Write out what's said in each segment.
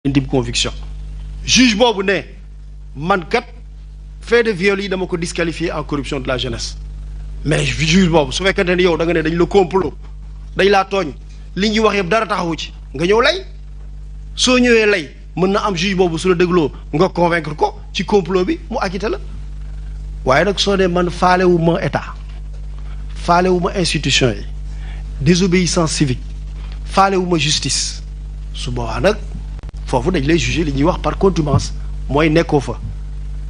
intime conviction juge boobu ne man kat fait de viol yi dama ko disqualifier en corruption de la jeunesse mais juge boobu su fekkente ne yow da nga ne dañ la complot dañ laa tooñ li ñuy wax yëpp dara taxawu ci nga ñëw lay soo ñëwee lay mën na am juge boobu su la dégloo nga convaincre ko ci complot bi mu acquitté la waaye nag soo dee man faalewu ma état faalewu ma institution yi désobéissance civique faalewu ma justice su boobaa nag foofu dañ lay juger li ñuy wax par contumace mooy nekkoo fa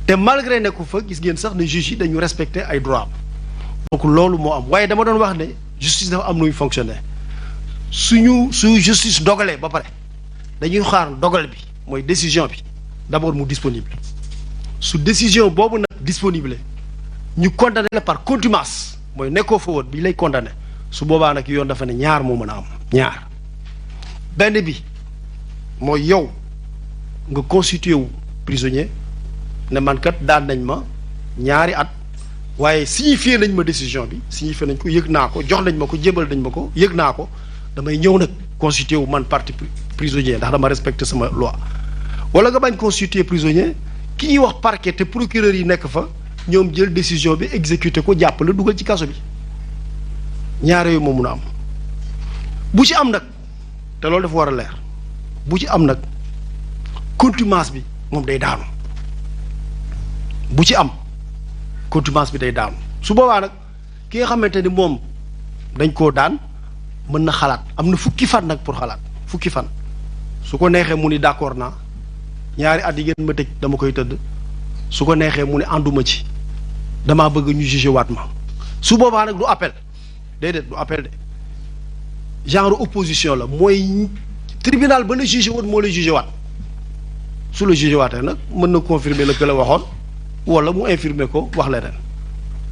te malgré nekkoo fa gis ngeen sax ne juge yi dañu respecter ay droits donc loolu moo am waaye dama doon wax ne justice dafa am nuy fonctionner su justice dogalee ba pare dañuy xaar dogal bi mooy décision bi d'abord mu disponible su décision boobu nag disponible ñu condamné la par contumace mooy nekkoo fa woon bi lay condamné su boobaa nag yoon dafa ne ñaar moo mën a am ñaar benn bi mooy yow nga constitué wu prisonnier ne man kat daan nañ ma ñaari at waaye signifié nañ ma décision bi signifié nañ ko yëg naa ko jox nañ ma ko jébal nañ ma ko yëg naa ko damay ñëw nag constitué wu man partie prisonnier ndax dama respecté sama loi wala nga bañ constitué prisonnier ki ñuy wax parquet te procureur yi nekk fa ñoom jël décision bi exécuté ko jàpp la dugal ci kaso bi ñaar yooyu moo mun a am bu ci am nag te loolu dafa war a leer bu ci am nag contumace bi moom day daanu bu ci am contumace bi day daanu su boobaa nag ki nga xamante ni moom dañ koo daan mën na xalaat am na fukki fan nag pour xalaat fukki fan su ko neexee mu ni d'accord naa ñaari at yi ngeen ma tëj dama koy tëdd su ko neexee mu ne ànduma ci damaa bëgg ñu juger waat ma su boobaa nag du appel déedéet du appel de genre opposition la mooy tribunal ba la juger woon moo lay juger waat su la juger waatee nag mën na confirmer la que la waxoon wala mu infirmer ko wax leneen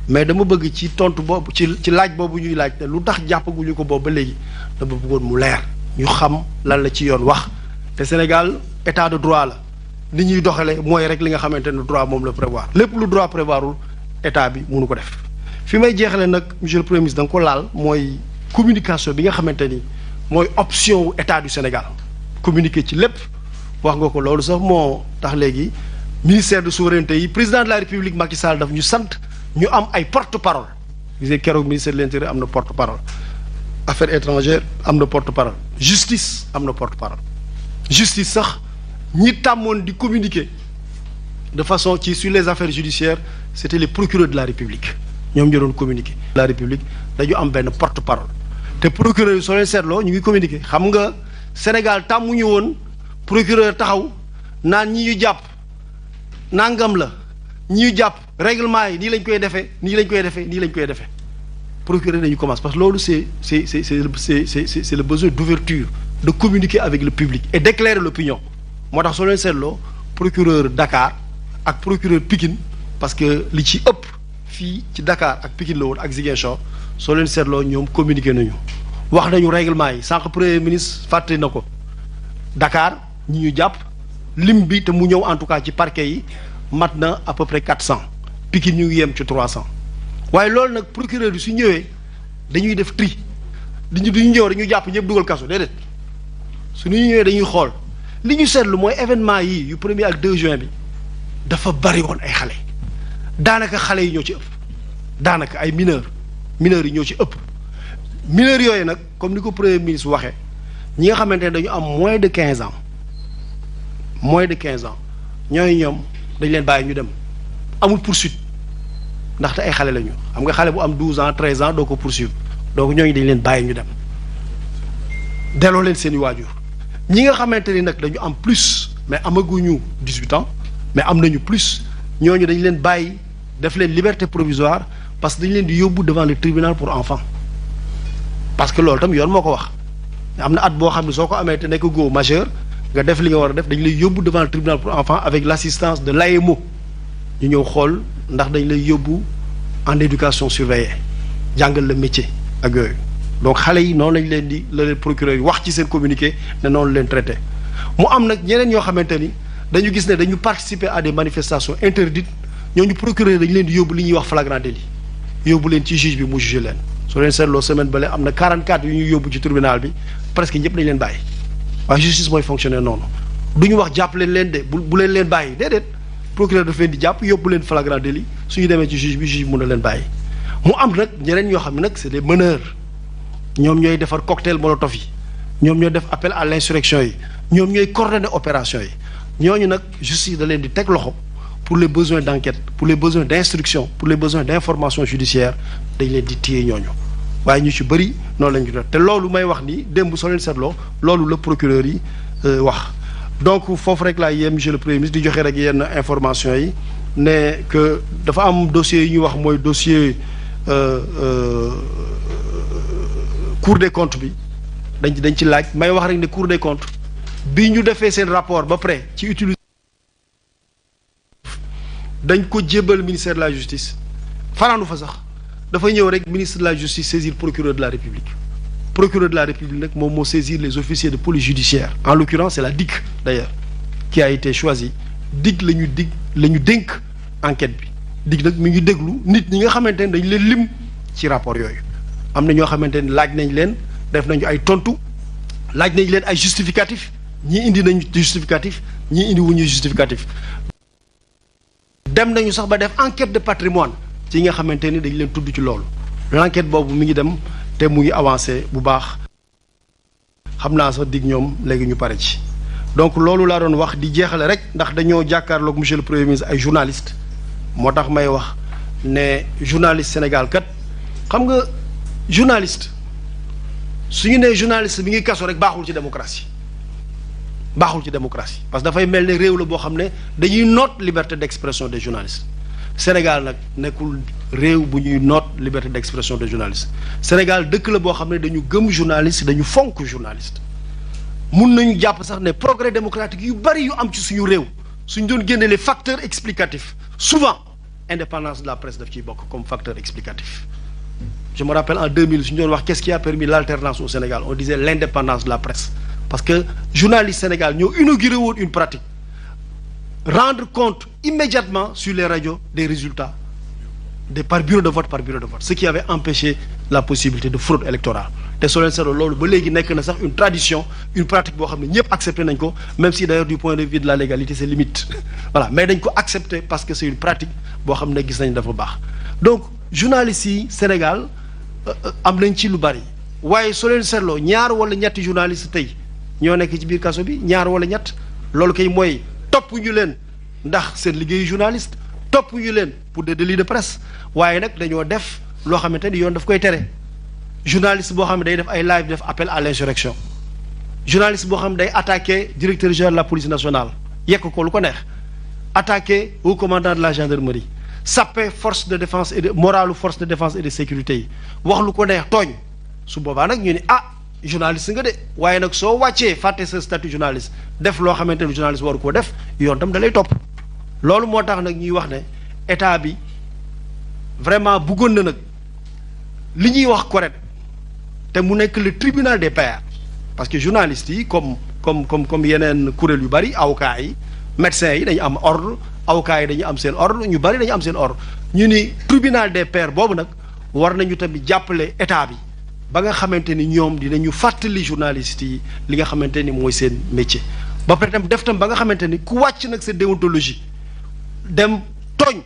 mais dama bëgg ci tontu boobu ci laaj boobu ñuy laaj te lu tax jàppaguñu ko boobu ba léegi dama bëggoon mu leer ñu xam lan la ci yoon wax te Sénégal état de droit la ni ñuy doxalee mooy rek li nga xamante ne droit moom la prévoir lépp lu droit prévoirul état bi mënu ko def fi may jeexale nag monsieur le premier ministre da nga ko laal mooy communication bi nga xamante ni mooy option wu état du Sénégal communiquer ci lépp wax nga ko loolu sax moo tax léegi ministère de souveraineté yi président de la république Macky Sall daf ñu sant ñu am ay porte-parole gisee keroog ministère de l'intérieur am na porte-parole affaires étrangères am na porte-parole justice am na porte-parole justice sax ñi tàmmoon di communiquer de façon ci sur les affaires judiciaires c'était les procureurs de la république ñoom ñoo doon communiquer la république dañu am benn porte-parole te procureur yi soo leen seetloo ñu ngi communiquer xam nga Sénégal tàmmuñu woon procureur taxaw naan ñi ñu jàpp nangam la ñi ñu jàpp règlement yi nii lañ koy defee nii lañ koy defee nii lañ koy defee procureur dañu commence parce que loolu c'est le besoin d'ouverture de communiquer avec le public et d'éclairer l'opinion moo tax soo leen seetloo procureur Dakar ak procureur Pikine parce que li ci ëpp fii ci Dakar ak Pikine la woon ak Ziguinchor soo leen seetloo ñoom communiquer nañu wax nañu règlement yi sànq premier ministre fàttali na ko Dakar ñi ñu jàpp lim bi te mu ñëw en tout cas ci parquet yi mat na à peu près 400 Pikine ñu ngi yem ci 300 waaye loolu nag procureur yi su ñëwee dañuy def tri duñu ñëw dañuy jàpp ñëpp dugal kaso déedéet su ñu ñëwee dañuy xool li ñu seetlu mooy événement yi yu 1er ak 2 juin bi dafa bari woon ay xale daanaka xale yi ñoo ci ëpp daanaka ay mineurs yi ñoo ci ëpp mineurs yooyu nag comme ni ko premier ministre waxee ñi nga xamante ne dañu am moins de 15 ans ñooy ñoom dañ leen bàyyi ñu dem amul poursuite ndaxte ay xale lañu xam nga xale bu am 12 ans 13 ans doo ko poursuivre donc ñooñu dañ leen bàyyi ñu dem delloo leen seen i waajur ñi nga xamante ni nag dañu am plus mais amaguñu 18 ans mais am nañu plus ñooñu dañ leen bàyyi def leen liberté provisoire parce que dañ leen di yóbbu devant le tribunal pour enfants parce que loolu tam yoon moo ko wax am na at boo xam ne soo ko amee te nekk go majeur nga def li nga war a def dañ lay yóbbu devant le tribunal pour enfants avec l'assistance de l'AEMO ñu ñëw xool ndax dañ lay yóbbu en éducation surveillée jàngal la métier ak yooyu donc xale yi noonu lañ leen di la leen procureur yi wax ci seen communiqué ne noonu leen traité mu am nag ñeneen ñoo xamante ni dañu gis ne dañu participer à des manifestations interdites ñooñu procureur dañu leen di yóbbu li ñuy wax flagrant délit yóbbu leen ci juge bi mu juge leen soo leen seetloo semaine bale am na 44 yu ñuy yóbbu ci tribunal bi presque ñëpp dañ leen bàyyi waaye justice mooy fonctionner noonu du ñu wax jàpp leen de bu leen bàyyi déedéet procureur daf leen di jàpp yóbbu leen flagrant délit suñu demee ci juge bi mun na leen bàyyi mu am nag ñeneen ñoo xam ne nag c'est des meneurs ñoom ñooy defar cocktail molotov yi ñoom ñooy def appel à l'insurrection yi ñoom ñooy coordonner opération yi ñooñu nag justice da leen di teg loxo pour les besoins d'enquête pour les besoins d'instruction pour les besoins d'information judiciaire dañ leen di téye ñooñu waaye ñu ci bëri noonu lañ ko def te loolu may wax ni démb soo leen seetloo loolu la procureur yi wax donc foofu rek laa yem monsieur le premier ministre di joxe rek yenn information yi ne que dafa am dossier yi ñuy wax mooy dossier Cour des comptes bi dañ ci laaj may wax rek ne Cour des comptes bi ñu defee seen rapport ba pare ci utiliser dañ ko jébbal ministère de la justice fanaanu fa sax dafa ñëw rek ministre de la justice saisir procureur de la république nag moom moo saisir les officiers de police judiciaire en l'occurrence c'est la DIC d'ailleurs qui a été choisie DIC la ñu dénk enquête bi DIC nag mi ngi déglu nit ñi nga xamante ne dañ leen lim ci rapport yooyu am na ñoo xamante ne laaj nañ leen def nañu ay tontu laaj nañ leen ay justificatif ñii indi nañu justificatif ñii indi wuñu justificatif dem nañu sax ba def enquête de patrimoine ci nga xamante ni dañ leen tudd ci loolu l'enquête boobu mi ngi dem te mu ngi avancé bu baax xam naa sax dig ñoom léegi ñu pare ci donc loolu laa doon wax di jeexale rek ndax dañoo jàkkaarloog monsieur le premier ministre ay journaliste moo tax may wax ne journaliste Sénégal kat xam nga journaliste su ñu nee journaliste bi ngi kaso rek baaxul ci démocratie parce que dafay mel ne réew la boo xam ne dañuy noot liberté d'expression des journalistes Sénégal nag nekkul réew bu ñuy noot liberté d'expression des journalistes Sénégal dëkk la boo xam ne dañu gëm journaliste dañu fonk journaliste mun nañu jàpp sax ne progrès démocratique yu bari yu am ci suñu réew suñu doon génne les facteurs explicatifs souvent indépendance de la presse daf ciy bokk comme facteur explicatif je me rappelle en 2000 suñu doon wax qu'est-ce qui a permis l'alternance au Sénégal on disait l'indépendance de la presse parce que journaliste Sénégal ñoo inauguré woon une pratique rendre compte immédiatement sur les radios des résultats par bureau de vote ce qui avait empêché la possibilité de fraude électorale te soo leen seetloo loolu ba léegi nekk na sax une tradition une pratique boo xam ne ñëpp accepté nañ ko même si d'ailleurs du point de vue de la légalité c'est limite voilà mais dañ ko accepté parce que c'est une pratique boo xam ne gis nañ dafa baax donc journalistes yi Sénégal am nañ ci lu bari waaye soo leen seetloo ñaar wala ñetti journalistes tey ñoo nekk ci biir kaso bi ñaar wala ñett loolu kay mooy topp ñu leen ndax seen liggéeyu journaliste topp ñu leen pour des délits de presse waaye nag dañoo def loo xamante ni yoon daf koy tere journaliste boo xam ne day def ay live def appel à l'insurrection journaliste boo xam ne day attaquer directeur général de la police nationale yekk ko lu ko neex attaquer au commandant de la gendarmerie saper force de défense et de moralu force de défense et de sécurité yi wax lu ko neex tooñ su boobaa nag ñu ne journaliste nga de waaye nag soo wàccee fàtte sa statut journaliste def loo xamante ne journaliste waru koo def yoon tam da lay topp loolu moo tax nag ñuy wax ne état bi vraiment bëggoon na nag li ñuy wax correct te mu nekk le tribunal des pairs parce que journalistes yi comme yeneen kuréel yu bari avocats yi médecins yi dañu am ordre avocats yi dañu am seen ordre ñu bari dañu am seen ordre ñu ni tribunal des pairs boobu nag war nañu tamit jàppale état bi ba nga xamante ni ñoom dinañu fàttali journalistes yi li nga xamante ni mooy seen métier ba pare tam def tam ba nga xamante ni ku wàcc nag sa déontologie dem tooñ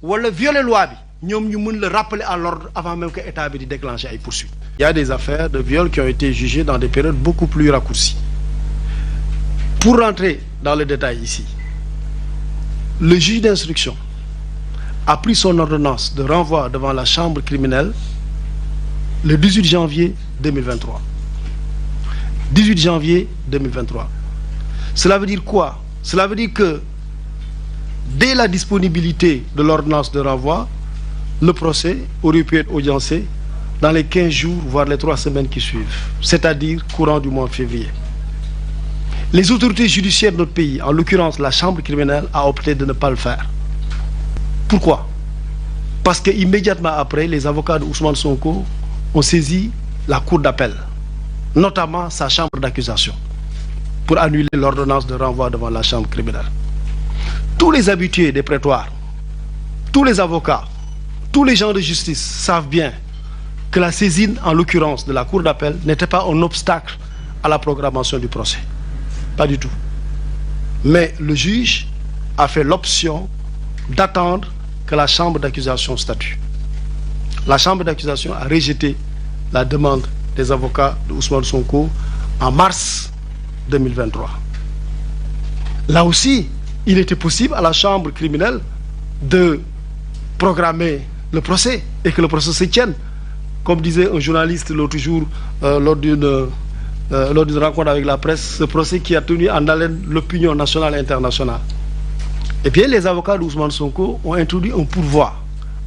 wala violer loi bi ñoom ñu mën la rappeler à l'ordre avant même que état bi di déclencher ay poursuites. Il y a des affaires de viol qui ont été jugées dans des périodes beaucoup plus raccourcies. Pour rentrer dans le détail ici, le juge d'instruction a pris son ordonnance de renvoi devant la chambre criminelle le 18 janvier 2023. 18 janvier 2023. Cela veut dire quoi? Cela veut dire que dès la disponibilité de l'ordonnance de renvoi, le procès aurait pu être audiencé dans les 15 jours, voire les 3 semaines qui suivent, c'est-à-dire courant du mois de février. Les autorités judiciaires de notre pays, en l'occurrence la chambre criminelle, a opté de ne pas le faire. Pourquoi? Parce que immédiatement après, les avocats de Ousmane Sonko ont saisi la cour d'appel, notamment sa chambre d'accusation, pour annuler l'ordonnance de renvoi devant la chambre criminelle. Tous les habitués des prétoires, tous les avocats, tous les gens de justice savent bien que la saisine, en l'occurrence de la cour d'appel, n'était pas un obstacle à la programmation du procès. Pas du tout. Mais le juge a fait l'option d'attendre que la chambre d'accusation statue. La chambre d'accusation a rejeté la demande des avocats de Ousmane Sonko en mars 2023. Là aussi, il était possible à la chambre criminelle de programmer le procès et que le procès se tienne. Comme disait un journaliste l'autre jour lors d'une rencontre avec la presse, ce procès qui a tenu en haleine l'opinion nationale et internationale. Eh bien, les avocats d'Ousmane Sonko ont introduit un pourvoi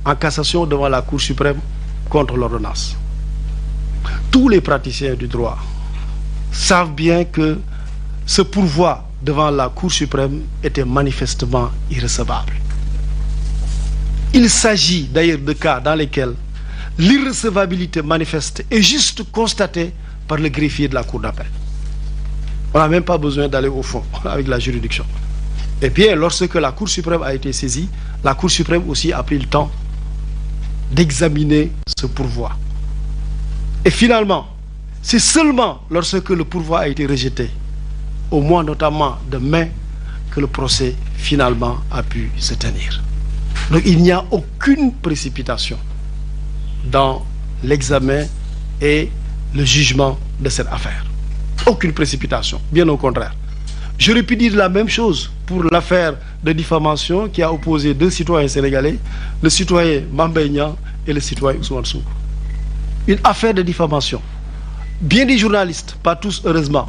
en cassation devant la Cour suprême contre l'ordonnance. Tous les praticiens du droit savent bien que ce pourvoi devant la Cour suprême était manifestement irrecevable. Il s'agit d'ailleurs de cas dans lesquels l'irrecevabilité manifeste est juste constatée par le greffier de la Cour d'appel. On n'a même pas besoin d'aller au fond avec la juridiction. Et bien, lorsque la Cour suprême a été saisie, la Cour suprême aussi a pris le temps d'examiner ce pourvoi. Et finalement, c'est seulement lorsque le pourvoi a été rejeté, au mois notamment de mai, que le procès finalement a pu se tenir. Donc il n'y a aucune précipitation dans l'examen et le jugement de cette affaire. Aucune précipitation, bien au contraire. J'aurais pu dire la même chose pour l'affaire de diffamation qui a opposé deux citoyens sénégalais, le citoyen Mame Mbaye Niang et le citoyen Ousmane Sonko. Une affaire de diffamation. Bien des journalistes, pas tous heureusement,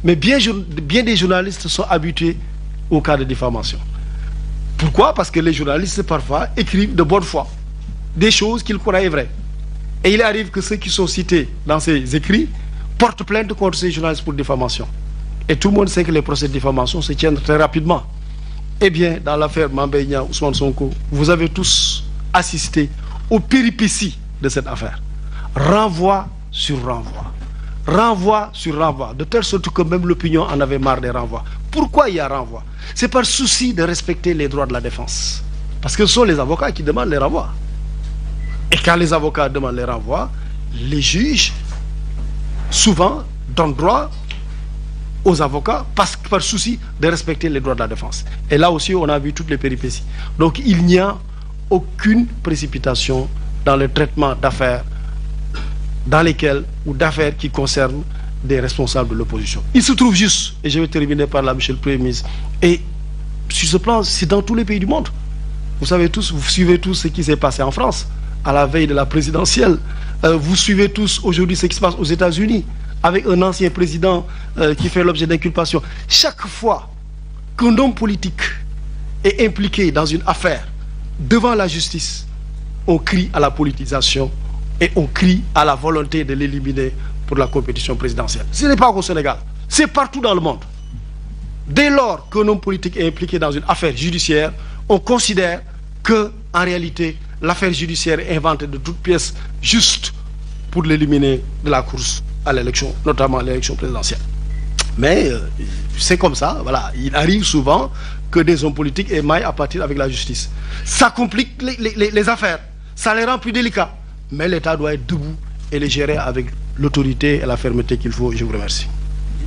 mais bien des journalistes sont habitués au cas de diffamation. Pourquoi? Parce que les journalistes parfois écrivent de bonne foi des choses qu'ils croient vraies. Et il arrive que ceux qui sont cités dans ces écrits portent plainte contre ces journalistes pour diffamation. Et tout le monde sait que les procès de diffamation se tiennent très rapidement. Eh bien, dans l'affaire Mame Mbaye Niang, Ousmane Sonko, vous avez tous assisté aux péripéties de cette affaire. Renvoi sur renvoi. Renvoi sur renvoi. De telle sorte que même l'opinion en avait marre des renvois. Pourquoi il y a renvoi? C'est par souci de respecter les droits de la défense. Parce que ce sont les avocats qui demandent les renvois. Et quand les avocats demandent les renvois, les juges, souvent, donnent droit aux avocats par souci de respecter les droits de la défense. Et là aussi, on a vu toutes les péripéties. Donc, il n'y a aucune précipitation dans le traitement d'affaires dans lesquelles, ou d'affaires qui concernent des responsables de l'opposition. Il se trouve juste, et je vais terminer par là, monsieur le Premier ministre, et sur ce plan, c'est dans tous les pays du monde. Vous savez tous, vous suivez tous ce qui s'est passé en France, à la veille de la présidentielle. Vous suivez tous aujourd'hui ce qui se passe aux États-Unis, avec un ancien président qui fait l'objet d'inculpation. Chaque fois qu'un homme politique est impliqué dans une affaire devant la justice, on crie à la politisation et on crie à la volonté de l'éliminer pour la compétition présidentielle. Ce n'est pas qu'au Sénégal, c'est partout dans le monde. Dès lors qu'un homme politique est impliqué dans une affaire judiciaire, on considère que, en réalité, l'affaire judiciaire est inventée de toutes pièces juste pour l'éliminer de la course à l'élection, notamment l'élection présidentielle. Mais c'est comme ça, voilà. Il arrive souvent que des hommes politiques émaillent à partir avec la justice. Ça complique les affaires, ça les rend plus délicats. Mais l'État doit être debout et les gérer avec l'autorité et la fermeté qu'il faut. Je vous remercie.